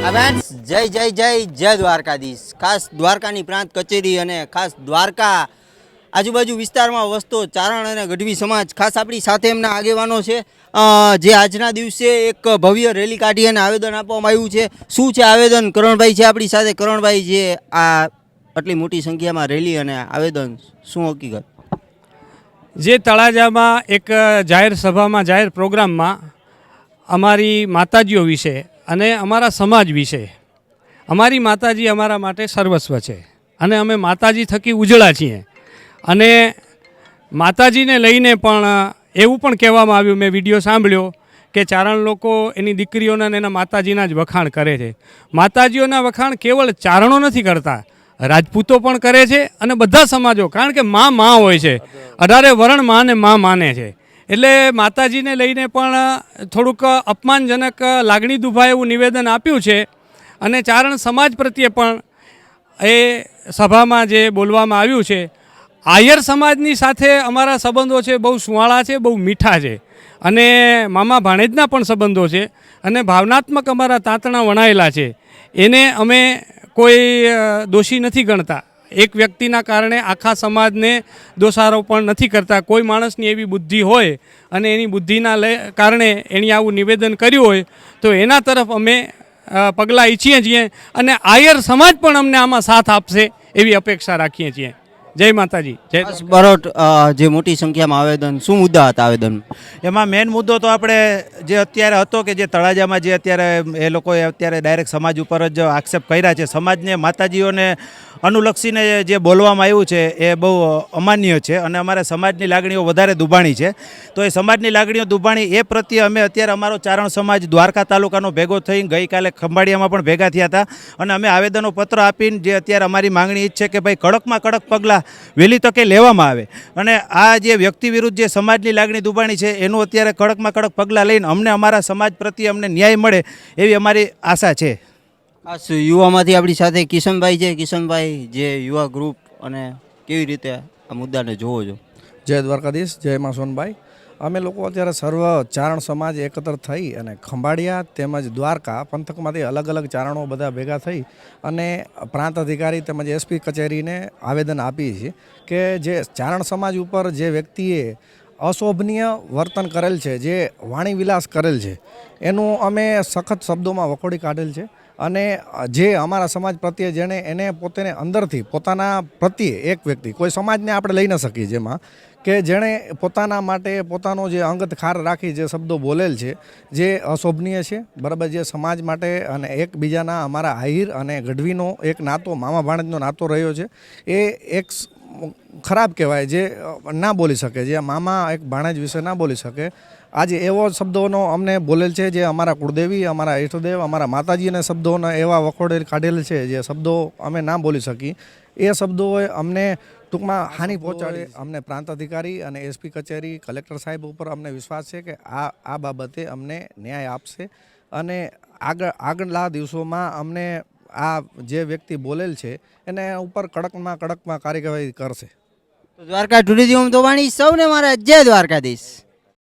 Friends જય જય જય જય દ્વારકાધીશ। ખાસ દ્વારકાની પ્રાંત કચેરી અને ખાસ દ્વારકા આજુબાજુ વિસ્તારમાં વસતો ચારણ અને ગઢવી સમાજ ખાસ આપણી સાથે એમના આગેવાનો છે જે આજના દિવસે એક ભવ્ય રેલી કાઢી અને આવેદન આપવામાં આવ્યું છે। શું છે આવેદન? કરણભાઈ છે આપણી સાથે। કરણભાઈ, જે આ આટલી મોટી સંખ્યામાં રેલી અને આવેદન, શું હકીકત? જે તળાજામાં એક જાહેર સભામાં, જાહેર પ્રોગ્રામમાં અમારી માતાજીઓ વિશે અને અમારા સમાજ વિશે, અમારી માતાજી અમારા માટે સર્વસ્વ છે અને અમે માતાજી થકી ઉજળા છીએ। અને માતાજીને લઈને પણ એવું પણ કહેવામાં આવ્યું, મેં વિડીયો સાંભળ્યો કે ચારણ લોકો એની દીકરીઓના અને એના માતાજીના જ વખાણ કરે છે। માતાજીઓના વખાણ કેવળ ચારણો નથી કરતા, રાજપૂતો પણ કરે છે અને બધા સમાજો, કારણ કે માં હોય છે, 18 વર્ણ માને માં માને છે। એટલે માતાજીને લઈને પણ થોડુંક અપમાનજનક લાગણી દુભાય એવું નિવેદન આપ્યું છે। અને ચારણ સમાજ પ્રત્યે પણ એ સભામાં જે બોલવામાં આવ્યું છે, આયર સમાજની સાથે અમારા સંબંધો છે બહુ સુંવાળા છે, બહુ મીઠા છે અને મામા ભાણેજના પણ સંબંધો છે અને ભાવનાત્મક અમારા તાંતણા વણાયેલા છે। એને અમે કોઈ દોષી નથી ગણતા। એક વ્યક્તિના કારણે આખા સમાજને દોષારોપણ નથી કરતા। કોઈ માણસની એવી બુદ્ધિ હોય અને એની બુદ્ધિના કારણે એણે આવું નિવેદન કર્યું હોય તો એના તરફ અમે પગલાં ઈચ્છીએ છીએ અને આયર સમાજ પણ અમને આમાં સાથ આપશે એવી અપેક્ષા રાખીએ છીએ। જય માતાજી, જય બરોટ। જે મોટી સંખ્યામાં આવેદન, શું મુદ્દા હતા આવેદન? એમાં મેઇન મુદ્દો તો આપણે જે અત્યારે હતો કે જે તળાજામાં જે અત્યારે એ લોકોએ અત્યારે ડાયરેક્ટ સમાજ ઉપર જ આક્ષેપ કર્યા છે, સમાજને માતાજીઓને અનુલક્ષીને જે બોલવામાં આવ્યું છે એ બહુ અમાન્ય છે અને અમારે સમાજની લાગણીઓ વધારે દુભાણી છે। તો એ સમાજની લાગણીઓ દુભાણી એ પ્રત્યે અમે અત્યારે અમારો ચારણ સમાજ દ્વારકા તાલુકાનો ભેગો થઈ ગઈકાલે ખંભાળિયામાં પણ ભેગા થયા હતા અને અમે આવેદનો પત્ર આપીને જે અત્યારે અમારી માંગણી છે કે ભાઈ કડકમાં કડક પગલાં વહેલી તકે લેવામાં આવે અને આ જે વ્યક્તિ વિરુદ્ધ જે સમાજની લાગણી દુભાણી છે એનું અત્યારે કડકમાં કડક પગલાં લઈને અમને અમારા સમાજ પ્રત્યે અમને ન્યાય મળે એવી અમારી આશા છે। ખાસ યુવામાંથી આપણી સાથે કિશનભાઈ છે। કિશનભાઈ, જે યુવા ગ્રુપ અને કેવી રીતે આ મુદ્દાને જોવો છો? જય દ્વારકાધીશ, જય માં સોનભાઈ। અમે લોકો અત્યારે સર્વ ચારણ સમાજ એકત્ર થઈ અને ખંભાળિયા તેમજ દ્વારકા પંથકમાંથી અલગ અલગ ચારણો બધા ભેગા થઈ અને પ્રાંત અધિકારી તેમજ એસપી કચેરીને આવેદન આપીએ છીએ કે જે ચારણ સમાજ ઉપર જે વ્યક્તિએ અશોભનીય વર્તન કરેલ છે, જે વાણી વિલાસ કરેલ છે, એનું અમે સખત શબ્દોમાં વખોડી કાઢેલ છે અને જે અમારા સમાજ પ્રત્યે જેણે એને પોતાને અંદરથી પોતાના પ્રત્યે એક વ્યક્તિ, કોઈ સમાજને આપણે લઈ ન શકીએ, જેમાં કે જેણે પોતાના માટે પોતાનો જે અંગત ખાર રાખી જે શબ્દો બોલેલ છે, જે અશોભનીય છે, બરાબર। જે સમાજ માટે અને એકબીજાના અમારા આહિર અને ગઢવીનો એક નાતો, મામા ભાણેજનો નાતો રહ્યો છે, એ એક ખરાબ કહેવાય, જે ના બોલી શકે, જે મામા એક ભાણેજ વિશે ના બોલી શકે। આજે એવો શબ્દોનો અમને બોલેલ છે જે અમારા કુળદેવી, અમારા ઈષ્ટદેવ, અમારા માતાજીના શબ્દોના એવા વખોડે કાઢેલ છે જે શબ્દો અમે ના બોલી શકી। એ શબ્દોએ અમને ટૂંકમાં હાનિ પહોંચાડી। અમને પ્રાંત અધિકારી અને એસપી કચેરી, કલેક્ટર સાહેબ ઉપર અમને વિશ્વાસ છે કે આ બાબતે અમને ન્યાય આપશે અને આગળના દિવસોમાં અમને આ જે વ્યક્તિ બોલેલ છે એને ઉપર કડકમાં કાર્યવાહી કરશે। દ્વારકા ટુરિઝમ તો વાણી સૌને મારા જય દ્વારકાધીશ।